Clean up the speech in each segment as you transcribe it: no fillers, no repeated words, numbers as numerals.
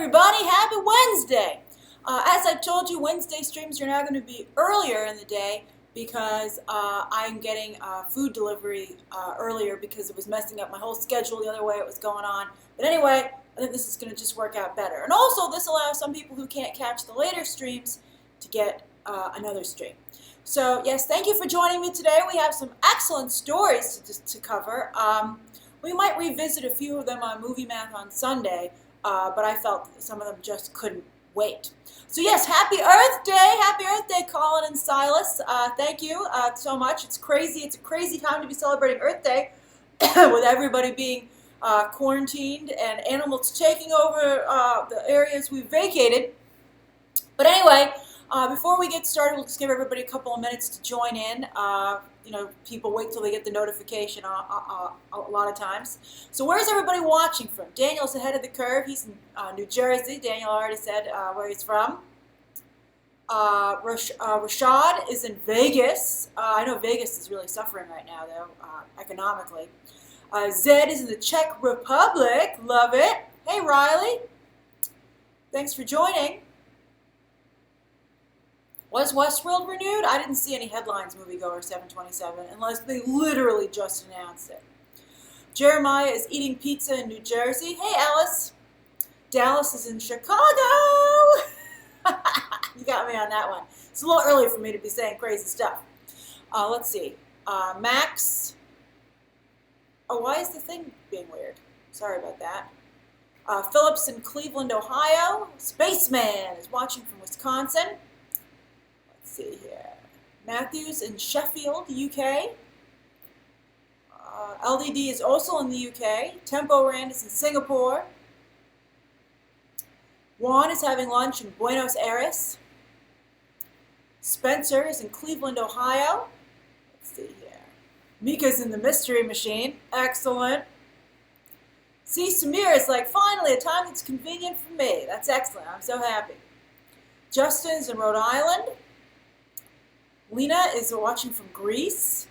everybody. Happy Wednesday. As I told you, Wednesday streams are now going to be earlier in the day because I'm getting food delivery earlier because it was messing up my whole schedule the other way it was going on. But anyway, I think this is going to just work out better. And also, this allows some people who can't catch the later streams to get another stream. So, yes, thank you for joining me today. We have some excellent stories to cover. We might revisit a few of them on Movie Math on Sunday, but I felt that some of them just couldn't wait. So yes, happy Earth Day, Colin and Silas. Thank you so much. It's crazy. It's a crazy time to be celebrating Earth Day with everybody being quarantined and animals taking over the areas we've vacated. But anyway, before we get started, we'll just give everybody a couple of minutes to join in. People wait till they get the notification a lot of times. So where's everybody watching from? Daniel's ahead of the curve. He's in New Jersey. Daniel already said where he's from. Rashad is in Vegas. I know Vegas is really suffering right now, though, economically. Zed is in the Czech Republic. Love it. Hey, Riley. Thanks for joining. Was Westworld renewed? I didn't see any headlines, Moviegoer 727, unless they literally just announced it. Jeremiah is eating pizza in New Jersey. Hey, Alice. Dallas is in Chicago. You got me on that one. It's a little early for me to be saying crazy stuff. Let's see. Max. Oh, why is the thing being weird? Sorry about that. Phillips in Cleveland, Ohio. Spaceman is watching from Wisconsin. See here. Matthews in Sheffield, UK. LDD is also in the UK. Tempo Rand is in Singapore. Juan is having lunch in Buenos Aires. Spencer is in Cleveland, Ohio. Let's see here. Mika's in the Mystery Machine. Excellent. See, Samir is like, finally, a time that's convenient for me. That's excellent. I'm so happy. Justin's in Rhode Island. Lena is watching from Greece.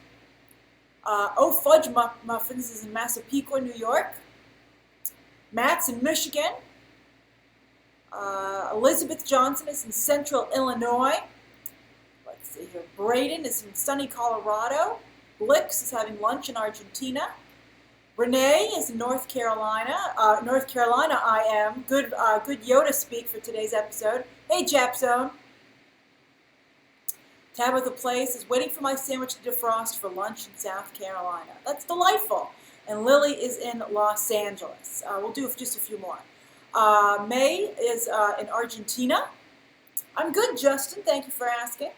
Fudge Muffins is in Massapequa, New York. Matt's in Michigan. Elizabeth Johnson is in Central Illinois. Let's see here. Braden is in sunny Colorado. Blix is having lunch in Argentina. Renee is in North Carolina. North Carolina I am. Good Yoda speak for today's episode. Hey, Japzone. Tabitha Place is waiting for my sandwich to defrost for lunch in South Carolina. That's delightful. And Lily is in Los Angeles. We'll do just a few more. May is in Argentina. I'm good, Justin. Thank you for asking.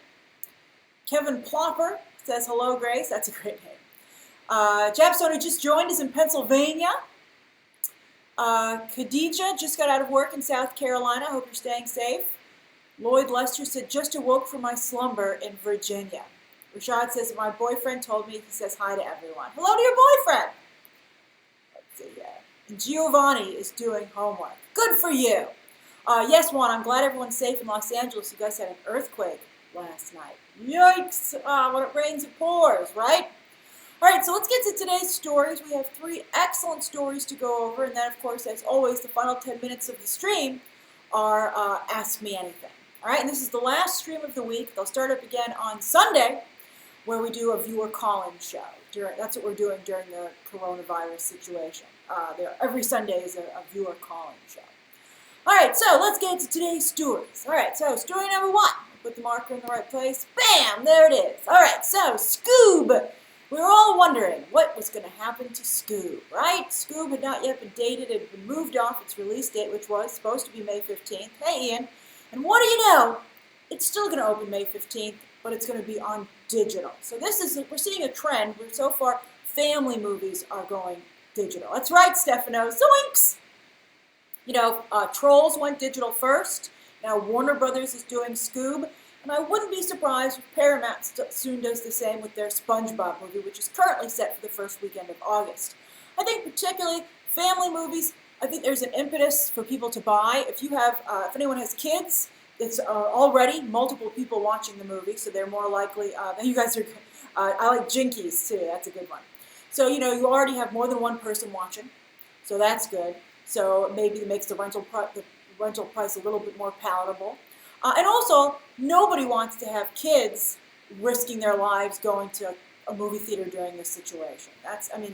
Kevin Plopper says, hello, Grace. That's a great name. Japstone, who just joined, is in Pennsylvania. Khadija just got out of work in South Carolina. Hope you're staying safe. Lloyd Lester said, just awoke from my slumber in Virginia. Rashad says, my boyfriend told me, he says hi to everyone. Hello to your boyfriend. Let's see here. And Giovanni is doing homework. Good for you. Yes, Juan, I'm glad everyone's safe in Los Angeles. You guys had an earthquake last night. Yikes. When it rains, it pours, right? All right, so let's get to today's stories. We have 3 excellent stories to go over. And then, of course, as always, the final 10 minutes of the stream are Ask Me Anything. All right, and this is the last stream of the week. They'll start up again on Sunday, where we do a viewer call-in show. That's what we're doing during the coronavirus situation. Every Sunday is a viewer call-in show. All right, so let's get to today's stories. All right, so story number 1. Put the marker in the right place. Bam, there it is. All right, so Scoob. We were all wondering what was going to happen to Scoob, right? Scoob had not yet been dated. It had been moved off its release date, which was supposed to be May 15th. Hey, Ian. And what do you know? It's still going to open May 15th, but it's going to be on digital. So we're seeing a trend where so far family movies are going digital. That's right, Stefano. Zoinks! Trolls went digital first. Now Warner Brothers is doing Scoob. And I wouldn't be surprised if Paramount soon does the same with their SpongeBob movie, which is currently set for the first weekend of August. I think particularly family movies, I think there's an impetus for people to buy. If anyone has kids, it's already multiple people watching the movie, so they're more likely. You guys are. I like Jinkies too. That's a good one. So you already have more than one person watching, so that's good. So maybe it makes the rental price a little bit more palatable. And also, nobody wants to have kids risking their lives going to a movie theater during this situation.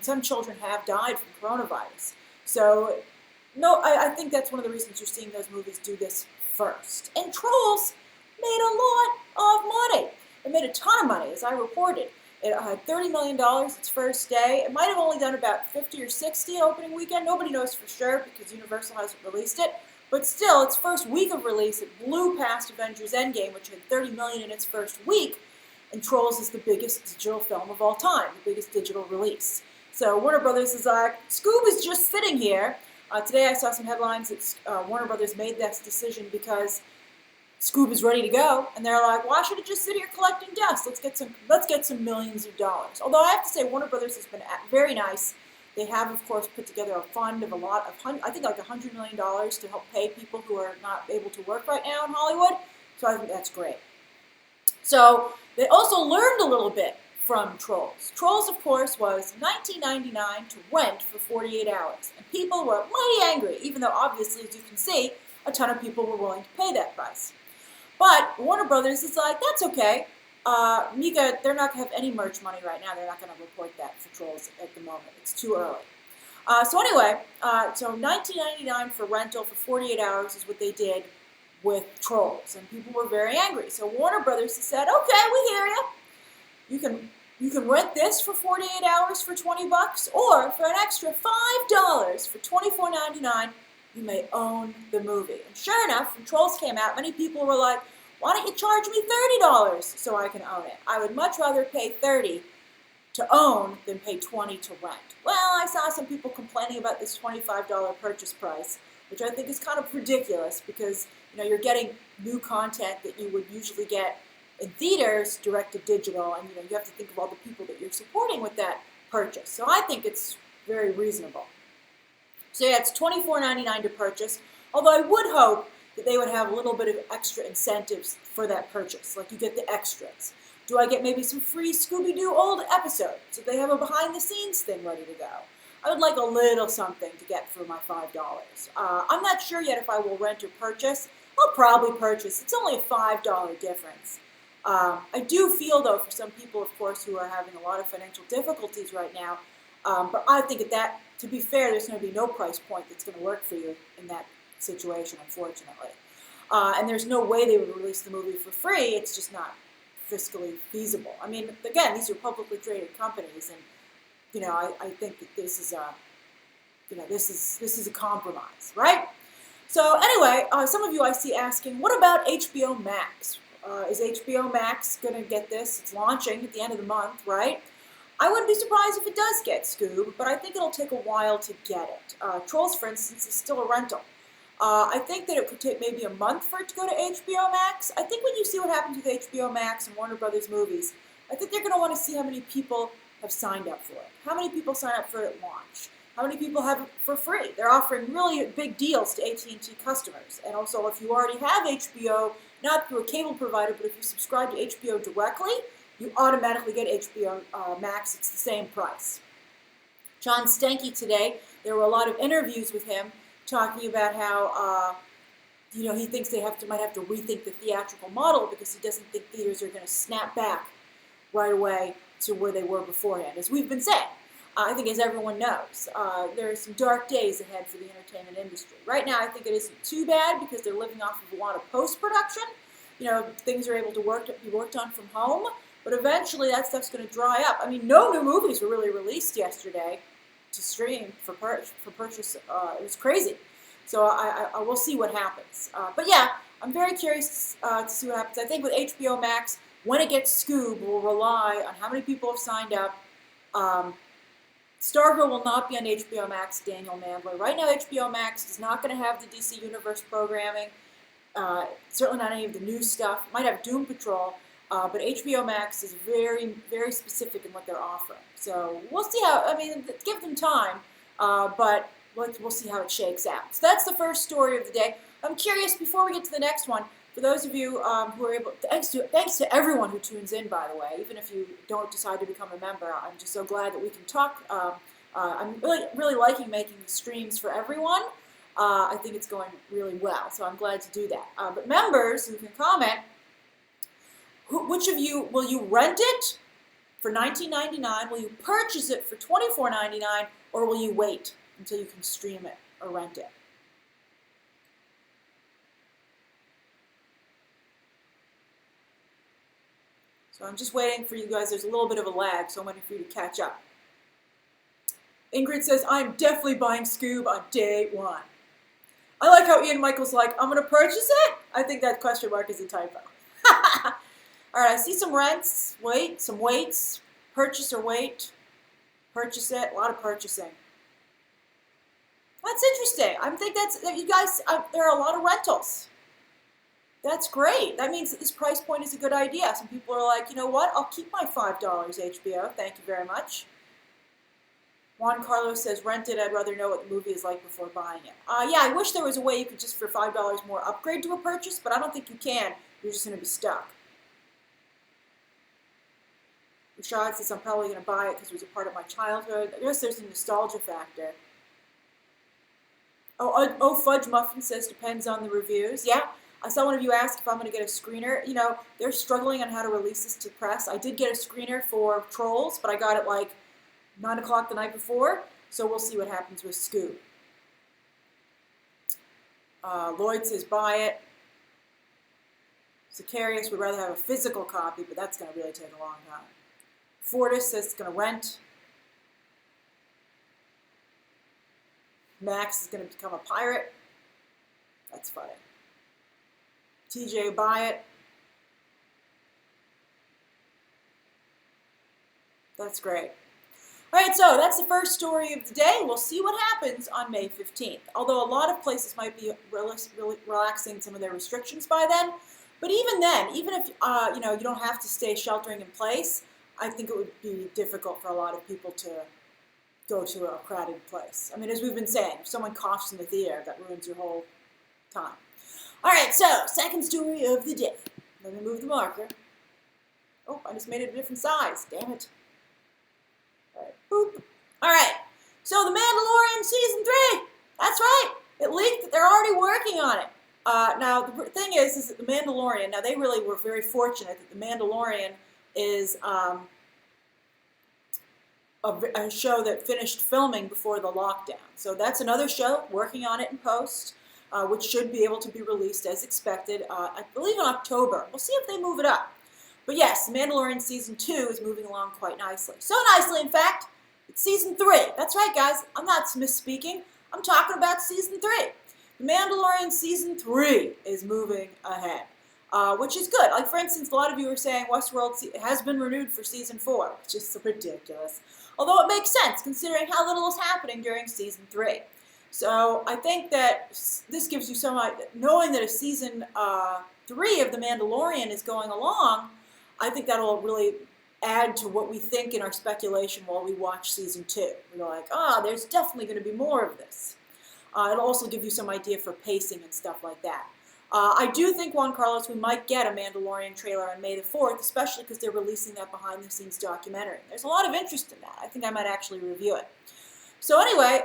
Some children have died from coronavirus. So, no, I think that's one of the reasons you're seeing those movies do this first. And Trolls made a lot of money. It made a ton of money, as I reported. It had $30 million its first day. It might have only done about 50 or 60 opening weekend. Nobody knows for sure because Universal hasn't released it. But still, its first week of release, it blew past Avengers Endgame, which had $30 million in its first week. And Trolls is the biggest digital film of all time, the biggest digital release. So Warner Brothers is like, Scoob is just sitting here. Today I saw some headlines that Warner Brothers made this decision because Scoob is ready to go, and they're like, why should it just sit here collecting dust? Let's get some millions of dollars. Although I have to say, Warner Brothers has been very nice. They have, of course, put together a fund of I think like $100 million to help pay people who are not able to work right now in Hollywood. So I think that's great. So they also learned a little bit from Trolls. Trolls, of course, was $19.99 to rent for 48 hours. And people were mighty angry, even though obviously, as you can see, a ton of people were willing to pay that price. But Warner Brothers is like, that's okay. Mika, they're not going to have any merch money right now. They're not going to report that for Trolls at the moment. It's too early. So $19.99 for rental for 48 hours is what they did with Trolls. And people were very angry. So Warner Brothers said, okay, we hear you. You can rent this for 48 hours for $20, or for an extra $5 for $24.99, you may own the movie. And sure enough, when Trolls came out, many people were like, why don't you charge me $30 so I can own it? I would much rather pay $30 to own than pay $20 to rent. Well, I saw some people complaining about this $25 purchase price, which I think is kind of ridiculous because you're getting new content that you would usually get in theaters direct to digital, and you have to think of all the people that you're supporting with that purchase. So I think it's very reasonable. So yeah, it's $24.99 to purchase, although I would hope that they would have a little bit of extra incentives for that purchase, like you get the extras. Do I get maybe some free Scooby-Doo old episodes? So they have a behind-the-scenes thing ready to go. I would like a little something to get for my $5. I'm not sure yet if I will rent or purchase. I'll probably purchase. It's only a $5 difference. I do feel, though, for some people, of course, who are having a lot of financial difficulties right now, but I think that, to be fair, there's going to be no price point that's going to work for you in that situation, unfortunately. And there's no way they would release the movie for free. It's just not fiscally feasible. I mean, again, these are publicly traded companies, and I think that this is a compromise, right? So anyway, some of you I see asking, what about HBO Max? Is HBO Max going to get this? It's launching at the end of the month, right? I wouldn't be surprised if it does get Scoob, but I think it'll take a while to get it. Trolls, for instance, is still a rental. I think that it could take maybe a month for it to go to HBO Max. I think when you see what happens with HBO Max and Warner Brothers movies, I think they're going to want to see how many people have signed up for it. How many people sign up for it at launch? How many people have it for free? They're offering really big deals to AT&T customers. And also, if you already have HBO, not through a cable provider, but if you subscribe to HBO directly, you automatically get HBO Max. It's the same price. John Stanky today, there were a lot of interviews with him talking about how he thinks they might have to rethink the theatrical model because he doesn't think theaters are going to snap back right away to where they were beforehand. As we've been saying, I think as everyone knows, there are some dark days ahead for the entertainment industry. Right now, I think it isn't too bad because they're living off of a lot of post-production. Things are able to be worked on from home, but eventually that stuff's going to dry up. I mean, no new movies were really released yesterday to stream for purchase. It was crazy. So I will see what happens. But yeah, I'm very curious to see what happens. I think with HBO Max, when it gets Scoob, we'll rely on how many people have signed up. Stargirl will not be on HBO Max, Daniel Mandler. Right now, HBO Max is not going to have the DC Universe programming. Certainly not any of the new stuff. It might have Doom Patrol, but HBO Max is very, very specific in what they're offering. So we'll see give them time, but we'll see how it shakes out. So that's the first story of the day. I'm curious, before we get to the next one, for those of you who are able, thanks to everyone who tunes in, by the way, even if you don't decide to become a member, I'm just so glad that we can talk. I'm really liking making the streams for everyone. I think it's going really well, so I'm glad to do that. But members who can comment, which of you, will you rent it for $19.99? Will you purchase it for $24.99? Or will you wait until you can stream it or rent it? So I'm just waiting for you guys. There's a little bit of a lag, so I'm waiting for you to catch up. Ingrid says, I'm definitely buying Scoob on day one. I like how Ian Michael's like, I'm going to purchase it? I think that question mark is a typo. All right, I see some rents. Wait, some waits. Purchase or wait. Purchase it. A lot of purchasing. That's interesting. I think that's, you guys, there are a lot of rentals. That's great. That means that this price point is a good idea. Some people are like, you know what? I'll keep my $5 HBO. Thank you very much. Juan Carlos says, rent it. I'd rather know what the movie is like before buying it. Yeah, I wish there was a way you could just for $5 more upgrade to a purchase, but I don't think you can. You're just going to be stuck. Rashad says, I'm probably going to buy it because it was a part of my childhood. I guess there's a nostalgia factor. Oh, Fudge Muffin says, depends on the reviews. Yeah, I saw one of you ask if I'm going to get a screener. You know, they're struggling on how to release this to press. I did get a screener for Trolls, but I got it like 9 o'clock the night before, so we'll see what happens with Scoob. Lloyd says, buy it. Zacharias would rather have a physical copy, but that's going to really take a long time. Fortis says it's going to rent. Max is going to become a pirate. That's funny. TJ, buy it. That's great. All right, so that's the first story of the day. We'll see what happens on May 15th. Although a lot of places might be relaxing some of their restrictions by then. But even then, even if you know, you don't have to stay sheltering in place, I think it would be difficult for a lot of people to go to a crowded place. I mean, as we've been saying, if someone coughs in the theater, that ruins your whole time. All right, so second story of the day. Let me move the marker. Oh, I just made it a different size. Damn it. All right, boop. All right, so The Mandalorian Season 3. That's right. It leaked that they're already working on it. Now, the thing is that The Mandalorian, now they really were very fortunate that The Mandalorian is a show that finished filming before the lockdown. So that's another show, working on it in post, which should be able to be released as expected, I believe in October. We'll see if they move it up. But yes, Mandalorian Season 2 is moving along quite nicely. So nicely, in fact, it's Season 3. That's right, guys. I'm not misspeaking. I'm talking about Season 3. The Mandalorian Season 3 is moving ahead, which is good. Like, for instance, a lot of you are saying Westworld has been renewed for Season 4, which is so ridiculous. Although it makes sense, considering how little is happening during Season 3. So I think that this gives you some idea. Knowing that a Season 3 of The Mandalorian is going along, I think that'll really add to what we think in our speculation while we watch Season 2. We're like, there's definitely going to be more of this. It'll also give you some idea for pacing and stuff like that. I do think, Juan Carlos, we might get a Mandalorian trailer on May the 4th, especially because they're releasing that behind-the-scenes documentary. There's a lot of interest in that. I think I might actually review it. So anyway,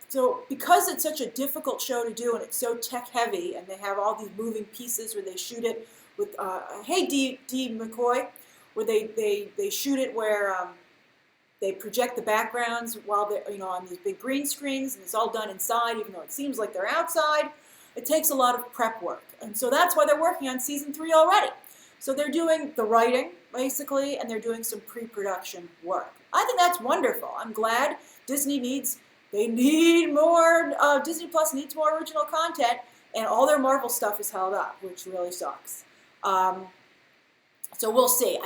so because it's such a difficult show to do and it's so tech-heavy, and they have all these moving pieces where they shoot it with, hey, D. McCoy, where they shoot it where they project the backgrounds while they're, you know, on these big green screens, and it's all done inside, even though it seems like they're outside. It takes a lot of prep work, and so that's why they're working on Season 3 already. So they're doing the writing, basically, and they're doing some pre-production work. I think that's wonderful. I'm glad Disney need more, Disney Plus needs more original content, and all their Marvel stuff is held up, which really sucks. So we'll see.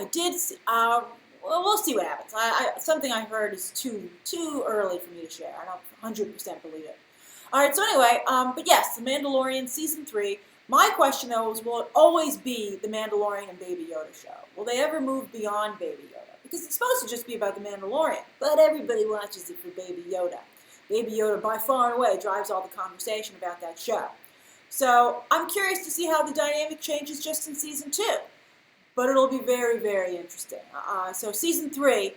Well, we'll see what happens. Something I heard is too early for me to share. I don't 100% believe it. All right, so anyway, but yes, The Mandalorian Season 3. My question, though, is will it always be The Mandalorian and Baby Yoda show? Will they ever move beyond Baby Yoda? Because it's supposed to just be about The Mandalorian, but everybody watches it for Baby Yoda. Baby Yoda, by far and away, drives all the conversation about that show. So I'm curious to see how the dynamic changes just in Season 2. But it'll be very, very interesting. So Season 3,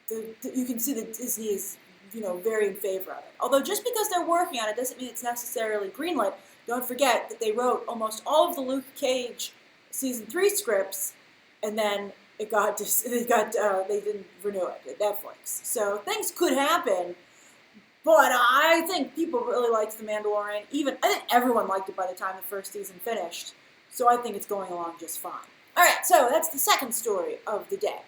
you can see that Disney is very in favor of it. Although just because they're working on it doesn't mean it's necessarily greenlit. Don't forget that they wrote almost all of the Luke Cage season 3 scripts, and then they didn't renew it at Netflix. So things could happen, but I think people really liked The Mandalorian. I think everyone liked it by the time the first season finished. So I think it's going along just fine. All right, so that's the second story of the day.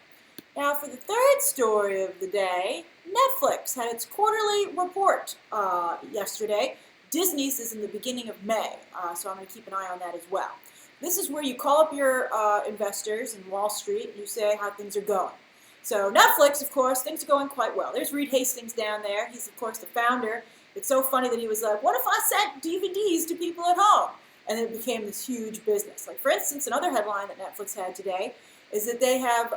Now for the third story of the day, Netflix had its quarterly report yesterday. Disney's is in the beginning of May, so I'm going to keep an eye on that as well. This is where you call up your investors in Wall Street and you say how things are going. So Netflix, of course, things are going quite well. There's Reed Hastings down there. He's, of course, the founder. It's so funny that he was like, what if I sent DVDs to people at home? And it became this huge business. Like, for instance, another headline that Netflix had today is that they have,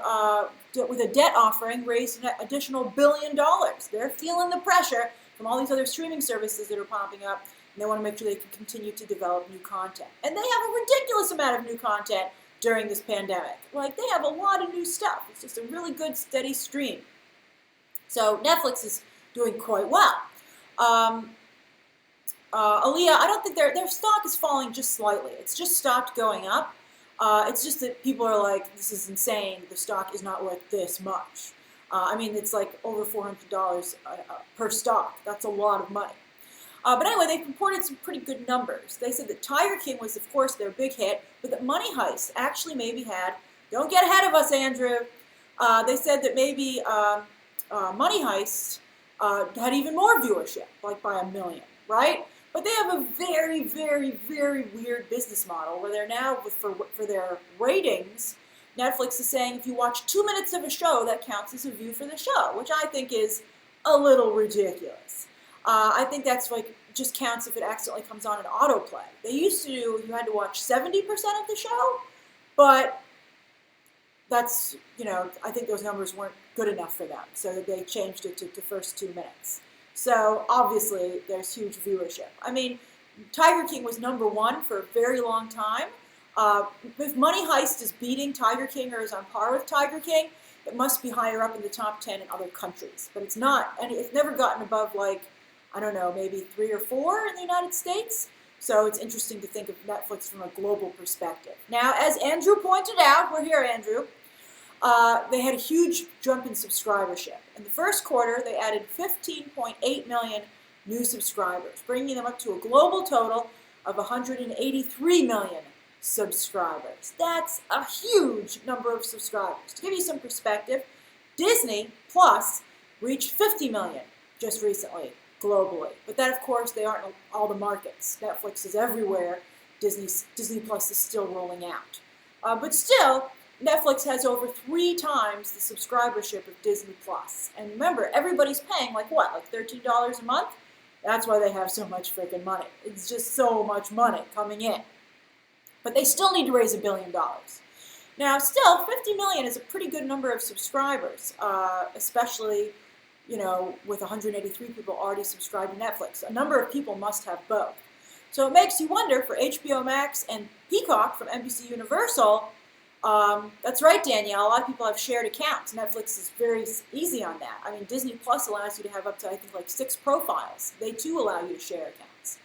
with a debt offering, raised an additional $1 billion. They're feeling the pressure from all these other streaming services that are popping up, and they want to make sure they can continue to develop new content. And they have a ridiculous amount of new content during this pandemic. Like, they have a lot of new stuff. It's just a really good, steady stream. So Netflix is doing quite well. Aaliyah, I don't think their stock is falling just slightly. It's just stopped going up. It's just that people are like, this is insane. The stock is not worth this much. It's like over $400 per stock. That's a lot of money. But anyway, they've reported some pretty good numbers. They said that Tiger King was, of course, their big hit, but that Money Heist actually maybe had, don't get ahead of us, Andrew. They said that maybe Money Heist had even more viewership, like by 1 million, right? But they have a very, very, very weird business model where they're now, for their ratings, Netflix is saying if you watch 2 minutes of a show, that counts as a view for the show, which I think is a little ridiculous. I think that's like just counts if it accidentally comes on an autoplay. They used to do, you had to watch 70% of the show, but that's, I think those numbers weren't good enough for them, so they changed it to the first 2 minutes. So obviously there's huge viewership. Tiger King was #1 for a very long time. If Money Heist is beating Tiger King or is on par with Tiger King, it must be higher up in the top 10 in other countries. But it's not, and it's never gotten above maybe 3 or 4 in the United States. So it's interesting to think of Netflix from a global perspective. Now, as Andrew pointed out, we're here, Andrew, they had a huge jump in subscribership. In the first quarter, they added 15.8 million new subscribers, bringing them up to a global total of 183 million subscribers. That's a huge number of subscribers. To give you some perspective, Disney Plus reached 50 million just recently globally. But that, of course, they aren't in all the markets. Netflix is everywhere. Disney Plus is still rolling out. But still, Netflix has over 3 times the subscribership of Disney Plus. And remember, everybody's paying like $13 a month? That's why they have so much freaking money. It's just so much money coming in. But they still need to raise $1 billion. Now, still, 50 million is a pretty good number of subscribers, especially, with 183 people already subscribed to Netflix. A number of people must have both. So it makes you wonder for HBO Max and Peacock from NBC Universal. That's right, Danielle. A lot of people have shared accounts. Netflix is very easy on that. Disney Plus allows you to have up to, 6 profiles. They, too, allow you to share accounts.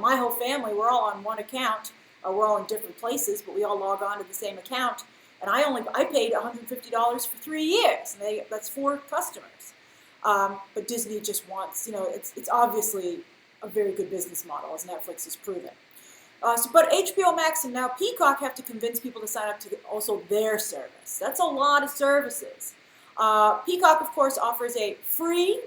My whole family, we're all on one account. We're all in different places, but we all log on to the same account. And I paid $150 for 3 years. And that's 4 customers. But Disney just wants, it's obviously a very good business model, as Netflix has proven. But HBO Max and now Peacock have to convince people to sign up to also their service. That's a lot of services. Peacock, of course, offers a free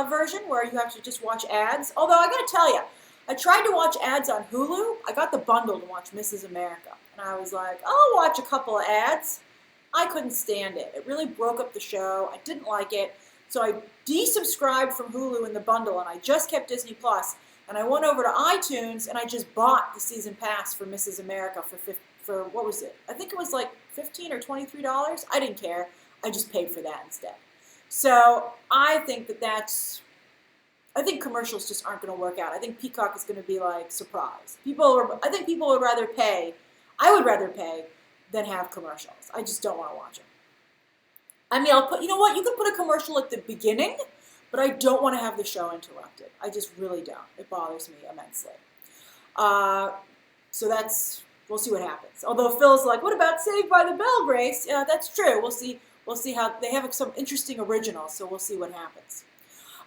version where you have to just watch ads. Although I got to tell you, I tried to watch ads on Hulu. I got the bundle to watch Mrs. America. And I was like, I'll watch a couple of ads. I couldn't stand it. It really broke up the show. I didn't like it. So I desubscribed from Hulu in the bundle, and I just kept Disney Plus. And I went over to iTunes, and I just bought the season pass for Mrs. America for what was it? I think it was like $15 or $23. I didn't care. I just paid for that instead. So I think I think commercials just aren't going to work out. I think Peacock is going to be like surprise. I think people would rather pay. I would rather pay than have commercials. I just don't want to watch them. You know what? You could put a commercial at the beginning, but I don't want to have the show interrupted. I just really don't. It bothers me immensely. So we'll see what happens. Although Phil's like, what about Saved by the Bell, Grace? Yeah, that's true. We'll see how they have some interesting originals, so we'll see what happens.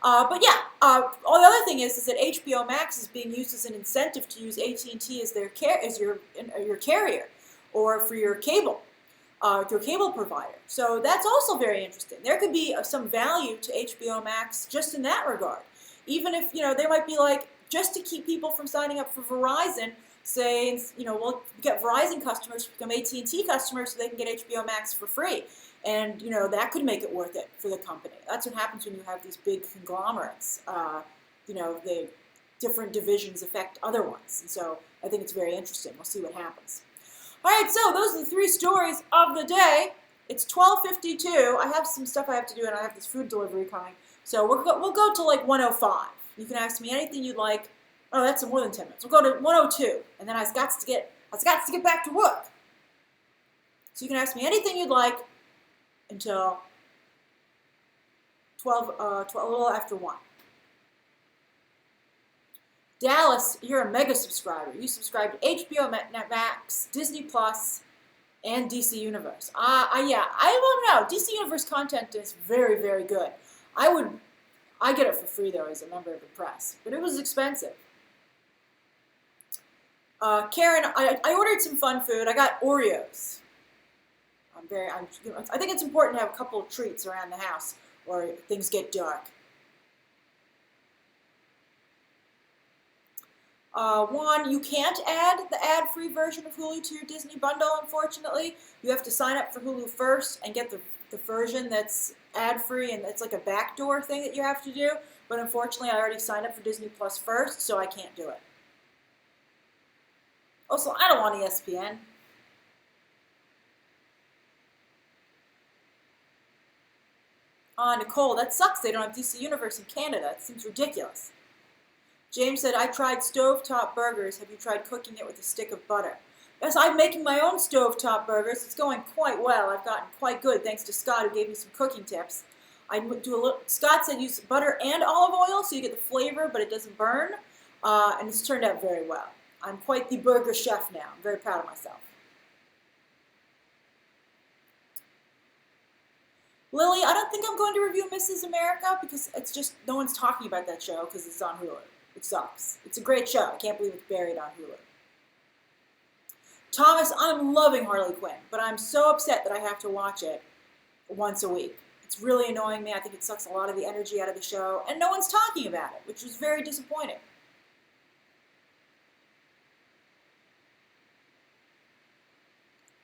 But yeah, all the other thing is that HBO Max is being used as an incentive to use AT&T as your carrier, or for your cable, your cable provider. So that's also very interesting. There could be some value to HBO Max just in that regard. Even if they might be like, just to keep people from signing up for Verizon, say we'll get Verizon customers to become AT&T customers so they can get HBO Max for free. And, that could make it worth it for the company. That's what happens when you have these big conglomerates. The different divisions affect other ones. And so I think it's very interesting. We'll see what happens. All right, so those are the 3 stories of the day. It's 12:52. I have some stuff I have to do, and I have this food delivery coming. So we'll go to like 1:05. You can ask me anything you'd like. Oh, that's more than 10 minutes. We'll go to 1:02, and then I got to get back to work. So you can ask me anything you'd like until 12, a little after 1. Dallas, you're a mega subscriber. You subscribe to HBO Max, Disney Plus, and DC Universe. Yeah, I don't know. DC Universe content is very, very good. I get it for free though as a member of the press, but it was expensive. Karen, I ordered some fun food. I got Oreos. I think it's important to have a couple of treats around the house or things get dark. One, you can't add the ad-free version of Hulu to your Disney bundle, unfortunately. You have to sign up for Hulu first and get the version that's ad-free, and it's like a backdoor thing that you have to do. But unfortunately, I already signed up for Disney Plus first, so I can't do it. Also, I don't want ESPN. Nicole, that sucks they don't have DC Universe in Canada. It seems ridiculous. James said, I tried stovetop burgers. Have you tried cooking it with a stick of butter? Yes, I'm making my own stovetop burgers. It's going quite well. I've gotten quite good thanks to Scott, who gave me some cooking tips. Scott said use butter and olive oil so you get the flavor, but it doesn't burn. And it's turned out very well. I'm quite the burger chef now. I'm very proud of myself. Lily, I don't think I'm going to review Mrs. America because it's just no one's talking about that show because it's on Hulu. It sucks. It's a great show. I can't believe it's buried on Hulu. Thomas, I'm loving Harley Quinn, but I'm so upset that I have to watch it once a week. It's really annoying me. I think it sucks a lot of the energy out of the show, and no one's talking about it, which is very disappointing.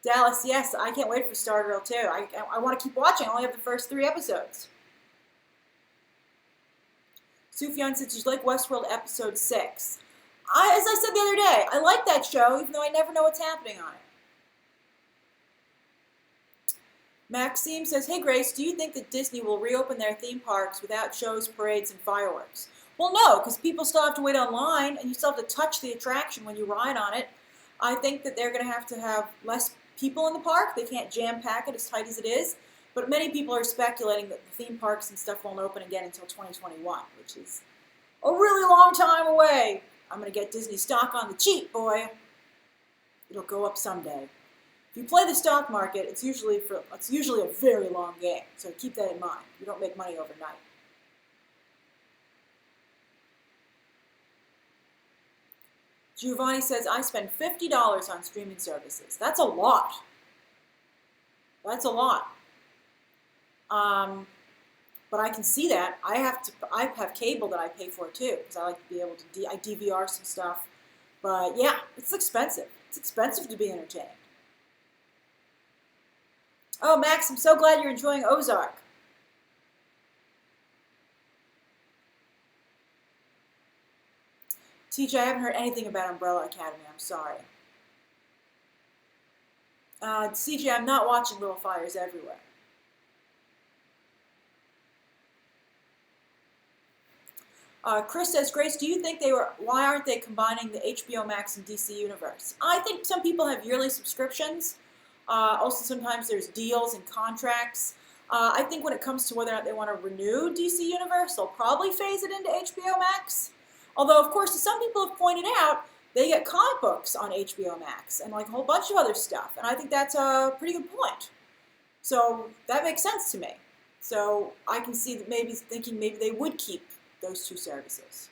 Dallas, yes, I can't wait for Stargirl too. I want to keep watching. I only have the first 3 episodes. Sufjan said she's like Westworld episode 6. As I said the other day, I like that show, even though I never know what's happening on it. Maxime says, hey Grace, do you think that Disney will reopen their theme parks without shows, parades, and fireworks? Well, no, because people still have to wait online, and you still have to touch the attraction when you ride on it. I think that they're going to have less people in the park. They can't jam-pack it as tight as it is. But many people are speculating that the theme parks and stuff won't open again until 2021, which is a really long time away. I'm going to get Disney stock on the cheap, boy. It'll go up someday. If you play the stock market, it's usually a very long game. So keep that in mind. You don't make money overnight. Giovanni says, I spend $50 on streaming services. That's a lot. That's a lot. But I can see that. I have cable that I pay for too, because I like to be able to I DVR some stuff. But yeah, it's expensive. It's expensive to be entertained. Oh, Max, I'm so glad you're enjoying Ozark. TJ, I haven't heard anything about Umbrella Academy. I'm sorry. CJ, I'm not watching Little Fires Everywhere. Chris says, Grace, do you think why aren't they combining the HBO Max and DC Universe? I think some people have yearly subscriptions. Also, sometimes there's deals and contracts. I think when it comes to whether or not they want to renew DC Universe, they'll probably phase it into HBO Max. Although, of course, as some people have pointed out, they get comic books on HBO Max and like a whole bunch of other stuff. And I think that's a pretty good point. So that makes sense to me. So I can see that maybe thinking maybe they would keep those two services.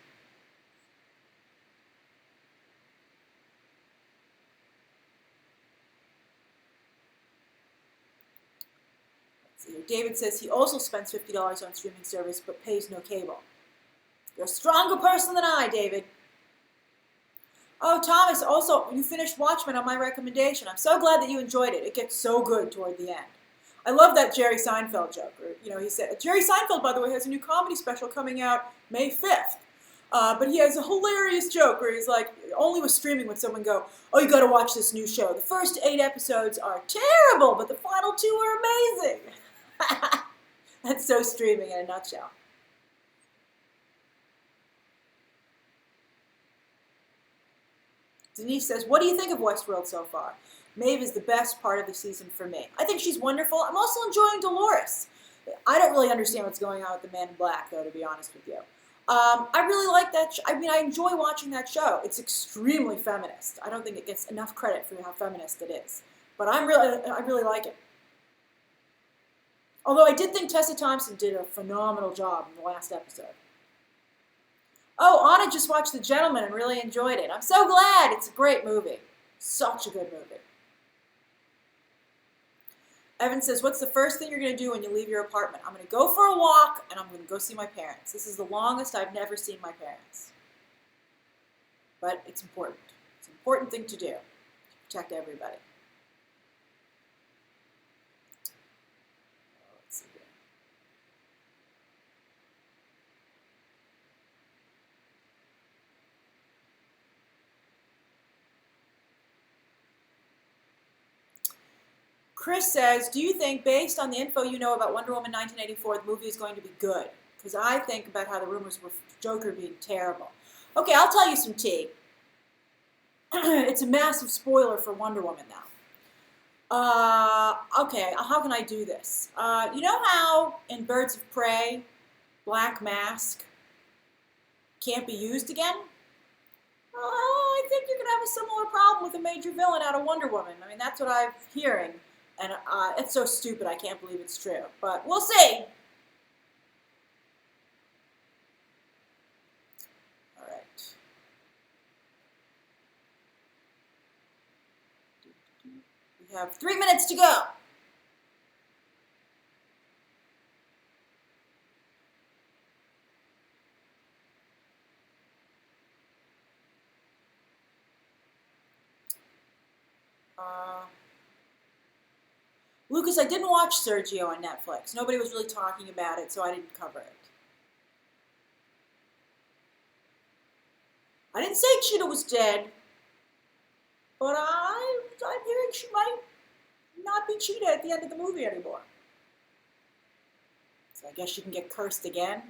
David says he also spends $50 on streaming service but pays no cable. You're a stronger person than I, David. Oh, Thomas, also, you finished Watchmen on my recommendation. I'm so glad that you enjoyed it. It gets so good toward the end. I love that Jerry Seinfeld joke. He said, Jerry Seinfeld, by the way, has a new comedy special coming out May 5th. But he has a hilarious joke where he's like, only with streaming would someone go, oh, you got to watch this new show. The first 8 episodes are terrible, but the final 2 are amazing. That's so streaming in a nutshell. Denise says, what do you think of Westworld so far? Maeve is the best part of the season for me. I think she's wonderful. I'm also enjoying Dolores. I don't really understand what's going on with the Man in Black, though, to be honest with you. I really like that. I enjoy watching that show. It's extremely feminist. I don't think it gets enough credit for how feminist it is. But I really like it. Although I did think Tessa Thompson did a phenomenal job in the last episode. Oh, Anna just watched The Gentleman and really enjoyed it. I'm so glad. It's a great movie. Such a good movie. Evan says, what's the first thing you're going to do when you leave your apartment? I'm going to go for a walk, and I'm going to go see my parents. This is the longest I've never seen my parents. But it's important. It's an important thing to do. To protect everybody. Let's see here. Chris says, do you think, based on the info you know about Wonder Woman 1984, the movie is going to be good? Because I think about how the rumors were Joker being terrible. Okay, I'll tell you some tea. It's a massive spoiler for Wonder Woman now. Okay, how can I do this? You know how in Birds of Prey, Black Mask can't be used again? I think you're going to have a similar problem with a major villain out of Wonder Woman. I mean, that's what I'm hearing. And it's so stupid, I can't believe it's true. But we'll see. All right. We have 3 minutes to go. Lucas, I didn't watch Sergio on Netflix. Nobody was really talking about it, so I didn't cover it. I didn't say Cheetah was dead, but I'm hearing she might not be Cheetah at the end of the movie anymore. So I guess she can get cursed again.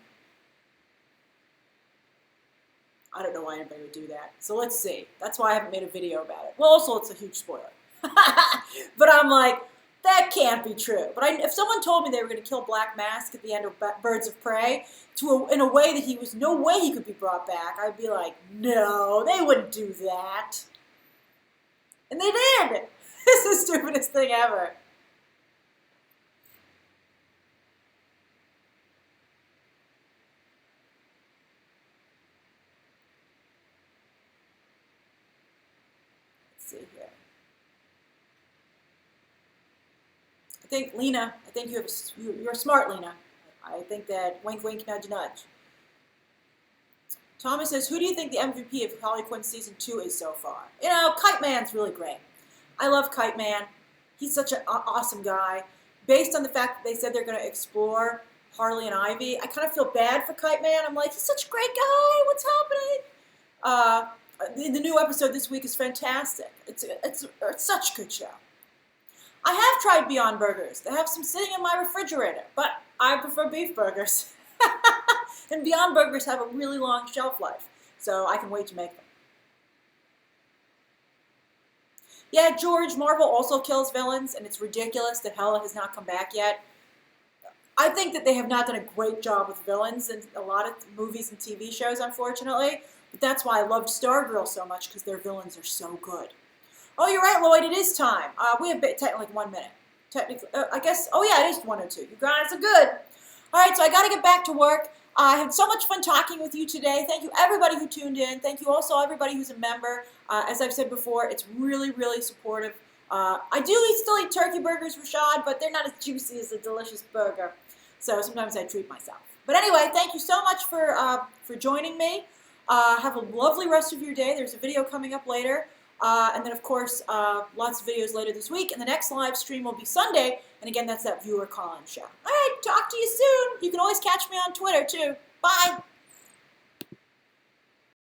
I don't know why anybody would do that. So let's see. That's why I haven't made a video about it. Well, also, it's a huge spoiler. But I'm like, that can't be true. But if someone told me they were going to kill Black Mask at the end of Birds of Prey in a way that he was no way he could be brought back, I'd be like, no, they wouldn't do that. And they did. It's the stupidest thing ever. Let's see here. I think, Lena, you're smart, Lena. I think that wink, wink, nudge, nudge. Thomas says, who do you think the MVP of Harley Quinn Season 2 is so far? You know, Kite Man's really great. I love Kite Man. He's such an awesome guy. Based on the fact that they said they're going to explore Harley and Ivy, I kind of feel bad for Kite Man. I'm like, he's such a great guy. What's happening? The new episode this week is fantastic. It's such a good show. I have tried Beyond Burgers. They have some sitting in my refrigerator, but I prefer beef burgers. And Beyond Burgers have a really long shelf life, so I can wait to make them. Yeah, George, Marvel also kills villains, and it's ridiculous that Hela has not come back yet. I think that they have not done a great job with villains in a lot of movies and TV shows, unfortunately. But that's why I loved Stargirl so much, because their villains are so good. Oh, you're right, Lloyd. It is time. We have technically like 1 minute. Technically, I guess. Oh yeah, it is 1:02. You guys are good. All right, so I got to get back to work. I had so much fun talking with you today. Thank you, everybody who tuned in. Thank you also, everybody who's a member. As I've said before, it's really, really supportive. I do still eat turkey burgers, Rashad, but they're not as juicy as a delicious burger. So sometimes I treat myself. But anyway, thank you so much for joining me. Have a lovely rest of your day. There's a video coming up later. And then, of course, lots of videos later this week. And the next live stream will be Sunday. And again, that's that viewer call-in show. All right, talk to you soon. You can always catch me on Twitter, too. Bye.